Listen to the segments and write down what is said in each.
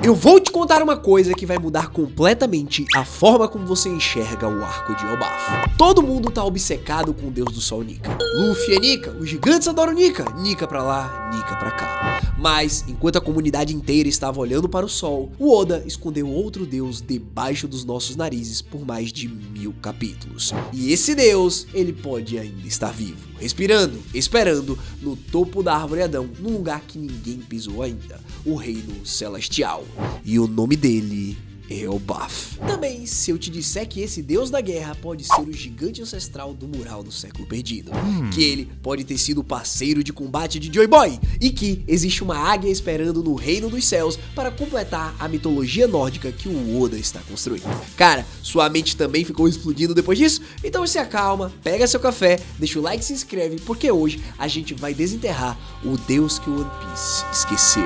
Eu vou te contar uma coisa que vai mudar completamente a forma como você enxerga o arco de Elbaf. Todo mundo tá obcecado com o deus do sol Nika. Luffy é Nika, os gigantes adoram Nika. Nika pra lá, Nika pra cá. Mas, enquanto a comunidade inteira estava olhando para o sol, o Oda escondeu outro deus debaixo dos nossos narizes por mais de 1000 capítulos. E esse deus, ele pode ainda estar vivo, respirando, esperando no topo da árvore Adão, num lugar que ninguém pisou ainda, o reino celestial. E o nome dele é Elbaf. Também, se eu te disser que esse deus da guerra pode ser o gigante ancestral do mural do século perdido, que ele pode ter sido parceiro de combate de Joy Boy, e que existe uma águia esperando no reino dos céus para completar a mitologia nórdica que o Oda está construindo. Cara, sua mente também ficou explodindo depois disso? Então se acalma, pega seu café, deixa o like e se inscreve, porque hoje a gente vai desenterrar o deus que o One Piece esqueceu.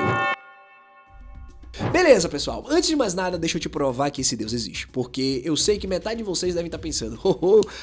Beleza, pessoal, antes de mais nada, deixa eu te provar que esse deus existe, porque eu sei que metade de vocês devem estar pensando,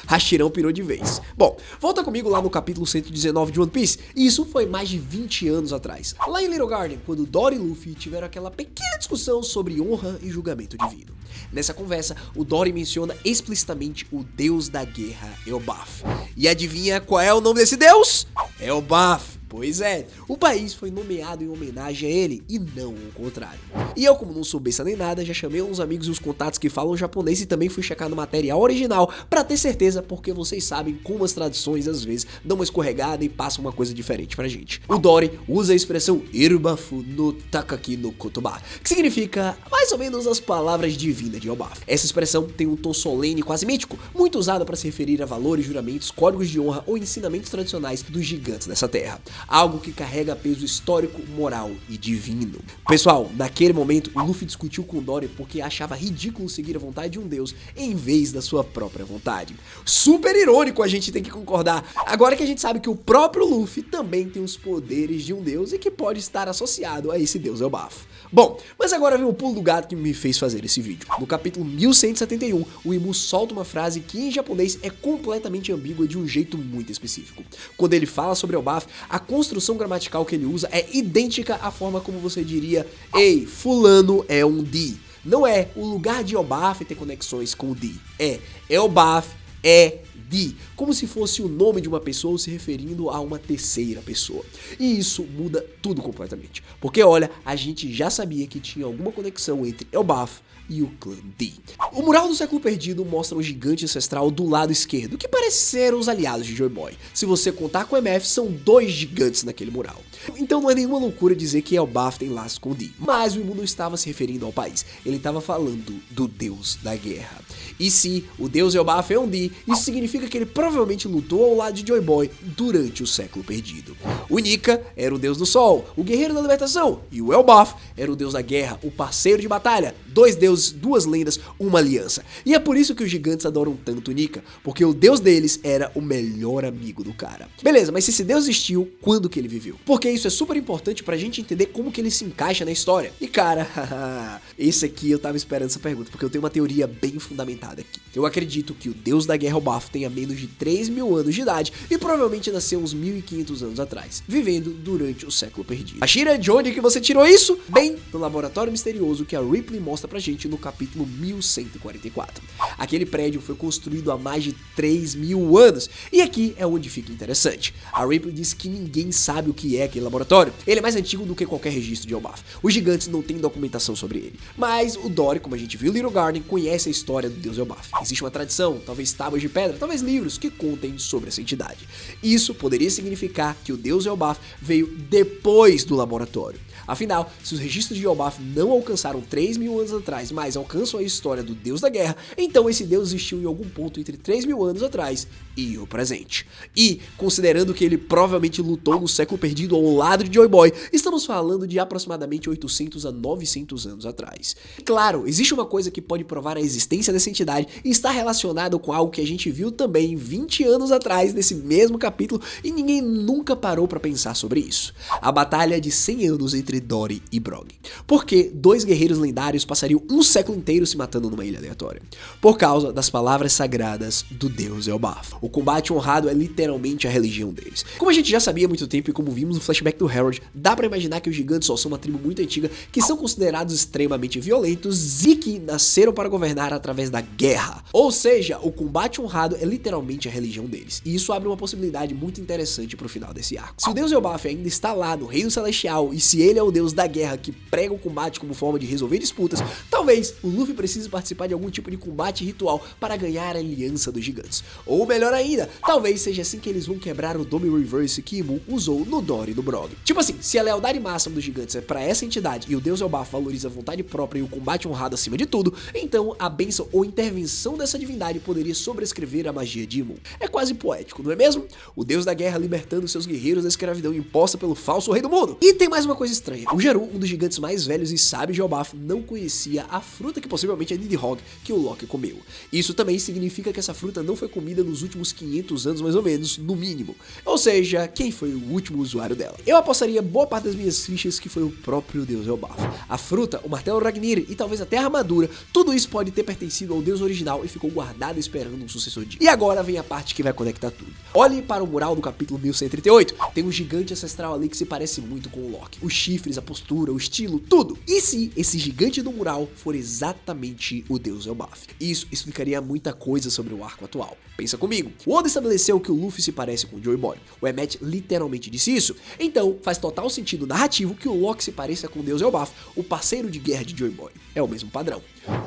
Hashirão pirou de vez. Bom, volta comigo lá no capítulo 119 de One Piece, e isso foi mais de 20 anos atrás, lá em Little Garden, quando Dory e Luffy tiveram aquela pequena discussão sobre honra e julgamento divino. Nessa conversa, o Dory menciona explicitamente o deus da guerra, Elbaf. E adivinha qual é o nome desse deus? Elbaf. Pois é, o país foi nomeado em homenagem a ele e não o contrário. E eu, como não sou besta nem nada, já chamei uns amigos e uns contatos que falam japonês e também fui checar no material original pra ter certeza, porque vocês sabem como as traduções às vezes dão uma escorregada e passam uma coisa diferente pra gente. O Dory usa a expressão Irubafu no Takaki no Kotoba, que significa mais ou menos as palavras divinas de Elbaf. Essa expressão tem um tom solene quase mítico, muito usada para se referir a valores, juramentos, códigos de honra ou ensinamentos tradicionais dos gigantes dessa terra. Algo que carrega peso histórico, moral e divino. Pessoal, naquele momento, o Luffy discutiu com o Dory porque achava ridículo seguir a vontade de um deus em vez da sua própria vontade. Super irônico, a gente tem que concordar. Agora que a gente sabe que o próprio Luffy também tem os poderes de um deus e que pode estar associado a esse deus Elbaf. Bom, mas agora vem o pulo do gato que me fez fazer esse vídeo. No capítulo 1171, o Imu solta uma frase que em japonês é completamente ambígua de um jeito muito específico. Quando ele fala sobre Elbaf, a construção gramatical que ele usa é idêntica à forma como você diria: ei, fulano é um D. Não é o lugar de Elbaf ter conexões com o D. É Elbaf é D, como se fosse o nome de uma pessoa se referindo a uma terceira pessoa. E isso muda tudo completamente. Porque olha, a gente já sabia que tinha alguma conexão entre Elbaf e o clã D. O mural do século perdido mostra um gigante ancestral do lado esquerdo, que parece ser os aliados de Joy Boy. Se você contar com o MF, são 2 gigantes naquele mural. Então não é nenhuma loucura dizer que Elbaf tem laço com o D. Mas o Imu não estava se referindo ao país, ele estava falando do deus da guerra. E se o deus Elbaf é um D, isso significa que ele provavelmente lutou ao lado de Joy Boy durante o século perdido. O Nika era o deus do sol, o guerreiro da libertação, e o Elbaf era o deus da guerra, o parceiro de batalha, 2 deuses, 2 lendas, uma aliança. E é por isso que os gigantes adoram tanto o Nika, porque o deus deles era o melhor amigo do cara. Beleza, mas se esse deus existiu, quando que ele viveu? Porque isso é super importante pra gente entender como que ele se encaixa na história. E cara, esse aqui eu tava esperando essa pergunta, porque eu tenho uma teoria bem fundamentada aqui. Eu acredito que o deus da guerra Elbaf tenha menos de 3.000 anos de idade e provavelmente nasceu uns 1.500 anos atrás, vivendo durante o século perdido. Hashira, de onde que você tirou isso? Bem, do laboratório misterioso que a Ripley mostra pra gente no capítulo 1144. Aquele prédio foi construído há mais de 3.000 anos, e aqui é onde fica interessante. A Ripley diz que ninguém sabe o que é aquele laboratório. Ele é mais antigo do que qualquer registro de Elbaf. Os gigantes não têm documentação sobre ele. Mas o Dory, como a gente viu em Little Garden, conhece a história do deus Elbaf. Existe uma tradição, talvez tábuas de pedra, talvez livros que contem sobre essa entidade. Isso poderia significar que o deus Elbaf veio depois do laboratório. Afinal, se os registros de Elbaf não alcançaram 3.000 anos atrás, mas alcançam a história do deus da guerra, então esse deus existiu em algum ponto entre 3.000 anos atrás e o presente. E, considerando que ele provavelmente lutou no século perdido ao lado de Joy Boy, estamos falando de aproximadamente 800 a 900 anos atrás. Claro, existe uma coisa que pode provar a existência dessa entidade e está relacionado com algo que a gente viu também em 20 anos atrás, nesse mesmo capítulo, e ninguém nunca parou pra pensar sobre isso. A batalha de 100 anos entre Dory e Brog. Porque dois guerreiros lendários passariam um século inteiro se matando numa ilha aleatória. Por causa das palavras sagradas do deus Elbaf. O combate honrado é literalmente a religião deles. Como a gente já sabia há muito tempo e como vimos no flashback do Harold, dá pra imaginar que os gigantes só são uma tribo muito antiga que são considerados extremamente violentos e que nasceram para governar através da guerra. Ou seja, o combate honrado é literalmente a religião deles. E isso abre uma possibilidade muito interessante pro final desse arco. Se o deus Elbaf ainda está lá no Reino Celestial e se ele é o deus da guerra que prega o combate como forma de resolver disputas, talvez o Luffy precise participar de algum tipo de combate ritual para ganhar a aliança dos gigantes. Ou melhor ainda, talvez seja assim que eles vão quebrar o Dome Reverse que Imu usou no Dory e no Brog. Tipo assim, se a lealdade máxima dos gigantes é para essa entidade e o deus Elbaf valoriza a vontade própria e o combate honrado acima de tudo, então a bênção ou intervenção dessa divindade poderia sobrescrever a magia de Imu. É quase poético, não é mesmo? O deus da guerra libertando seus guerreiros da escravidão imposta pelo falso rei do mundo. E tem mais uma coisa estranha. O Geru, um dos gigantes mais velhos e sábios de Elbaf, não conhecia a fruta que possivelmente é Nidhogg que o Loki comeu. Isso também significa que essa fruta não foi comida nos últimos 500 anos mais ou menos, no mínimo. Ou seja, quem foi o último usuário dela? Eu apostaria boa parte das minhas fichas que foi o próprio deus Elbaf. A fruta, o martelo Ragnir e talvez até a armadura, tudo isso pode ter pertencido ao deus original e ficou guardado esperando um sucessor de. E agora vem a parte que vai conectar tudo. Olhe para o mural do capítulo 1138. Tem um gigante ancestral ali que se parece muito com o Loki. Os chifres, a postura, o estilo, tudo. E se esse gigante do mural for exatamente o deus Elbaf? Isso explicaria muita coisa sobre o arco atual. Pensa comigo. O Oda estabeleceu que o Luffy se parece com o Joy Boy. O Emmett literalmente disse isso. Então faz total sentido narrativo que o Loki se pareça com o deus Elbaf, o parceiro de guerra de Joy Boy. É o mesmo padrão.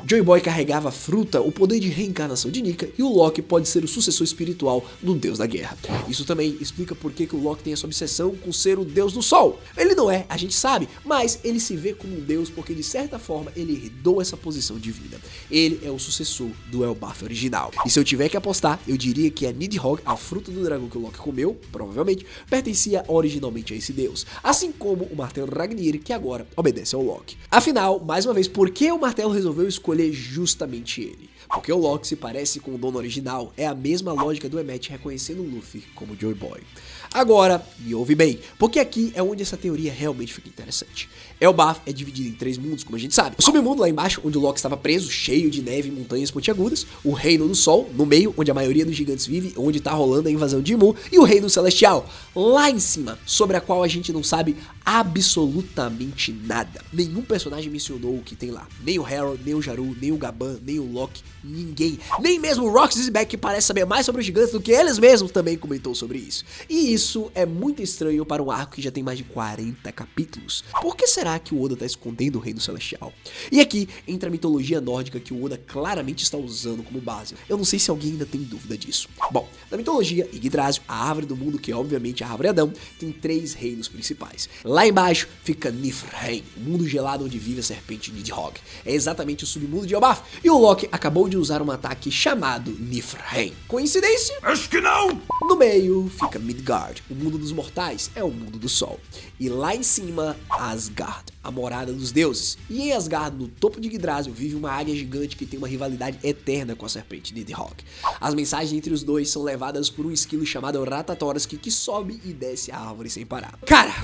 Joy Boy carregava a fruta, o poder de reencarnação de Nika, e o Loki pode ser o sucessor espiritual do deus da guerra. Isso também explica por que o Loki tem essa obsessão com ser o deus do sol. Ele não é, a gente sabe, mas ele se vê como um deus porque de certa forma ele herdou essa posição divina. Ele é o sucessor do Elbaf original. E se eu tiver que apostar, eu diria que a Nidhogg, a fruta do dragão que o Loki comeu, provavelmente, pertencia originalmente a esse deus. Assim como o martelo Ragnir, que agora obedece ao Loki. Afinal, mais uma vez, por que o martelo resolveu escolher justamente ele? Porque o Loki se parece com o dono original, é a mesma lógica do Emmett reconhecendo o Luffy como Joy Boy. Agora, me ouve bem, porque aqui é onde essa teoria realmente fica interessante. Elbaf é dividido em 3 mundos, como a gente sabe. O submundo lá embaixo, onde o Loki estava preso, cheio de neve e montanhas pontiagudas. O Reino do Sol, no meio, onde a maioria dos gigantes vive, onde tá rolando a invasão de Imu. E o Reino Celestial, lá em cima, sobre a qual a gente não sabe absolutamente nada. Nenhum personagem mencionou o que tem lá. Nem o Harold, nem o Jaru, nem o Gaban, nem o Loki, ninguém. Nem mesmo o Roxas e Beck, que parece saber mais sobre os gigantes do que eles mesmos, também comentou sobre isso. E isso é muito estranho para um arco que já tem mais de 40 capítulos. Por que será que o Oda está escondendo o Reino Celestial? E aqui entra a mitologia nórdica que o Oda claramente está usando como base. Eu não sei se alguém ainda tem dúvida disso. Bom, na mitologia, Yggdrasil, a árvore do mundo, que é obviamente a árvore Adão, tem 3 reinos principais. Lá embaixo fica Niflheim, o mundo gelado onde vive a serpente Nidhogg. É exatamente o submundo de Elbaf. E o Loki acabou de usar um ataque chamado Niflheim. Coincidência? Acho que não! No meio fica Midgard, o mundo dos mortais, é o mundo do sol. E lá em cima, Asgard, a morada dos deuses. E em Asgard, no topo de Yggdrasil, vive uma águia gigante que tem uma rivalidade eterna com a serpente Nidhogg. As mensagens entre os dois são levadas por um esquilo chamado Ratatorsky que sobe e desce a árvore sem parar. Cara,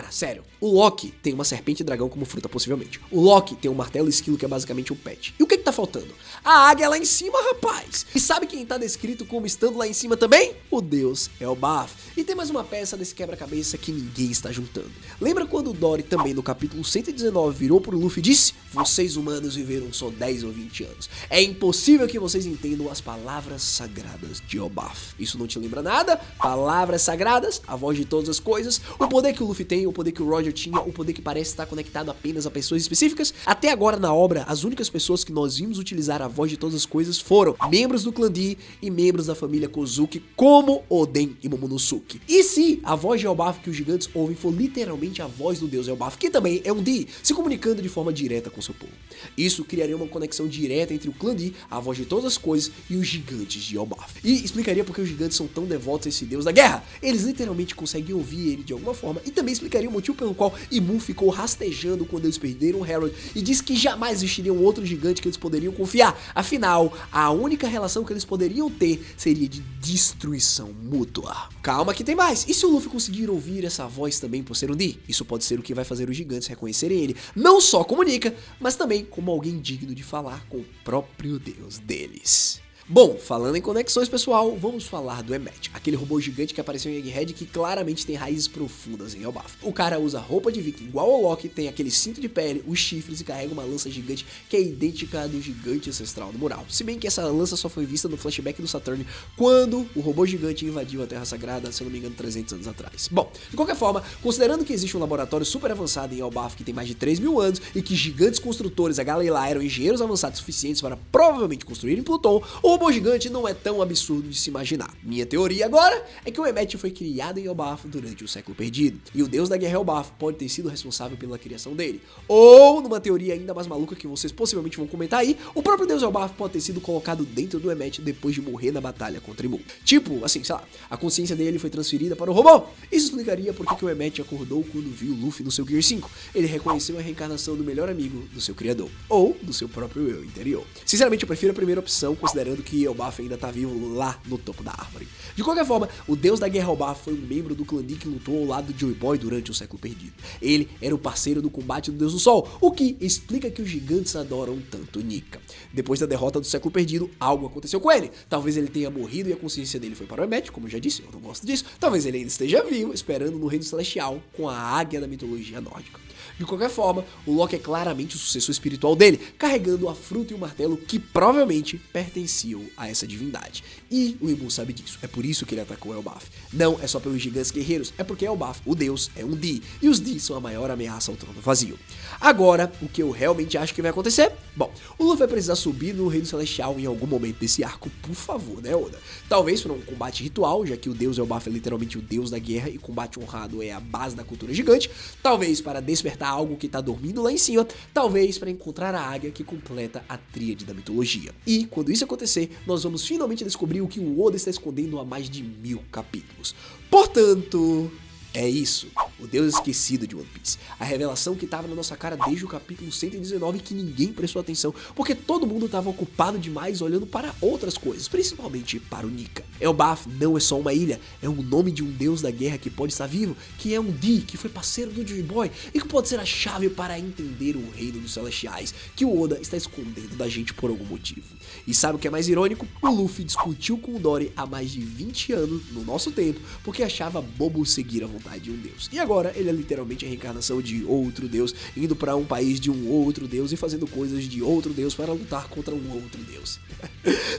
sério. O Loki tem uma serpente dragão como fruta, possivelmente. O Loki tem um martelo esquilo que é basicamente um pet. E o que tá faltando? A águia lá em cima, rapaz! E sabe quem tá descrito como estando lá em cima também? O deus Elbaf. E tem mais uma peça desse quebra-cabeça que ninguém está juntando. Lembra quando o Dory também no capítulo 119 virou pro Luffy e disse: "Vocês humanos viveram só 10 ou 20 anos. É impossível que vocês entendam as palavras sagradas de Elbaf." Isso não te lembra nada? Palavras sagradas, a voz de todas as coisas, o poder que o Luffy tem, o poder que o Roger tinha, o poder que parece estar conectado apenas a pessoas específicas. Até agora na obra, as únicas pessoas que nós vimos utilizar a voz de todas as coisas foram membros do clã D e membros da família Kozuki, como Oden e Momonosuke. E se a voz de Elbaf que os gigantes ouvem for literalmente a voz do deus Elbaf, que também é um D, se comunicando de forma direta com seu povo? Isso criaria uma conexão direta entre o clã Di, a voz de todas as coisas, e os gigantes de Elbaf. E explicaria porque os gigantes são tão devotos a esse deus da guerra. Eles literalmente conseguem ouvir ele de alguma forma, e também explicaria o motivo pelo qual Imun ficou rastejando quando eles perderam Harold e disse que jamais existiria um outro gigante que eles poderiam confiar. Afinal, a única relação que eles poderiam ter seria de destruição mútua. Calma que tem mais. E se o Luffy conseguir ouvir essa voz também por ser um Di? Isso pode ser o que vai fazer os gigantes reconhecerem ele, não só como Nika, mas também como alguém digno de falar com o próprio deus deles. Bom, falando em conexões, pessoal, vamos falar do Emmet, aquele robô gigante que apareceu em Egghead que claramente tem raízes profundas em Elbaf. O cara usa roupa de viking igual ao Loki, tem aquele cinto de pele, os chifres e carrega uma lança gigante que é idêntica à do gigante ancestral do mural. Se bem que essa lança só foi vista no flashback do Saturn quando o robô gigante invadiu a Terra Sagrada, se eu não me engano, 300 anos atrás. Bom, de qualquer forma, considerando que existe um laboratório super avançado em Elbaf que tem mais de 3.000 anos e que gigantes construtores a Galeila eram engenheiros avançados suficientes para provavelmente construir em Pluton, o robô gigante não é tão absurdo de se imaginar. Minha teoria agora é que o Emmet foi criado em Elbaf durante o século perdido, e o deus da guerra Elbaf pode ter sido responsável pela criação dele. Ou, numa teoria ainda mais maluca que vocês possivelmente vão comentar aí, o próprio deus Elbaf pode ter sido colocado dentro do Emmet depois de morrer na batalha contra Imun. Tipo, assim, sei lá, a consciência dele foi transferida para o robô. Isso explicaria por que o Emmet acordou quando viu o Luffy no seu Gear 5. Ele reconheceu a reencarnação do melhor amigo do seu criador, ou do seu próprio eu interior. Sinceramente, eu prefiro a primeira opção, considerando que Elbaf ainda tá vivo lá no topo da árvore. De qualquer forma, o deus da guerra Elbaf foi um membro do clã Di que lutou ao lado de Joy Boy durante o século perdido. Ele era o parceiro do combate do deus do sol, o que explica que os gigantes adoram tanto Nika. Depois da derrota do século perdido, algo aconteceu com ele. Talvez ele tenha morrido e a consciência dele foi para o Emmet, como eu já disse, eu não gosto disso. Talvez ele ainda esteja vivo, esperando no reino celestial com a águia da mitologia nórdica. De qualquer forma, o Loki é claramente o sucessor espiritual dele, carregando a fruta e o martelo que provavelmente pertenciam a essa divindade. E o Imun sabe disso, é por isso que ele atacou Elbaf. Não é só pelos gigantes guerreiros, é porque Elbaf, o deus, é um Di, e os Di são a maior ameaça ao trono vazio. Agora, o que eu realmente acho que vai acontecer? Bom, o Luffy vai precisar subir no reino celestial em algum momento desse arco, por favor, né, Oda? Talvez para um combate ritual, já que o deus Elbaf é literalmente o deus da guerra e combate honrado é a base da cultura gigante. Talvez para despertar algo que tá dormindo lá em cima, talvez para encontrar a águia que completa a tríade da mitologia. E quando isso acontecer, nós vamos finalmente descobrir o que o Oda está escondendo há mais de 1000 capítulos. Portanto, é isso, o Deus esquecido de One Piece. A revelação que estava na nossa cara desde o capítulo 119 que ninguém prestou atenção, porque todo mundo estava ocupado demais olhando para outras coisas, principalmente para o Nika. Elbaf não é só uma ilha, é o nome de um deus da guerra que pode estar vivo, que é um Di, que foi parceiro do Joy Boy e que pode ser a chave para entender o reino dos celestiais, que o Oda está escondendo da gente por algum motivo. E sabe o que é mais irônico? O Luffy discutiu com o Dory há mais de 20 anos, no nosso tempo, porque achava bobo seguir a vontade de um deus. E agora ele é literalmente a reencarnação de outro deus, indo para um país de um outro deus e fazendo coisas de outro deus para lutar contra um outro deus.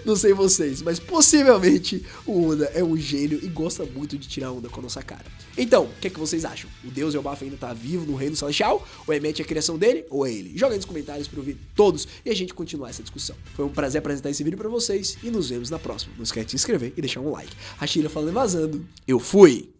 Não sei vocês, mas possivelmente o Oda é um gênio e gosta muito de tirar onda com a nossa cara. Então, o que é que vocês acham? O deus Elbaf ainda tá vivo no reino celestial? O Emmet é a criação dele? Ou é ele? Joga aí nos comentários para eu ver todos e a gente continuar essa discussão. Foi um prazer apresentar esse vídeo para vocês e nos vemos na próxima. Não esquece de se inscrever e deixar um like. Hashira falando e vazando. Eu fui!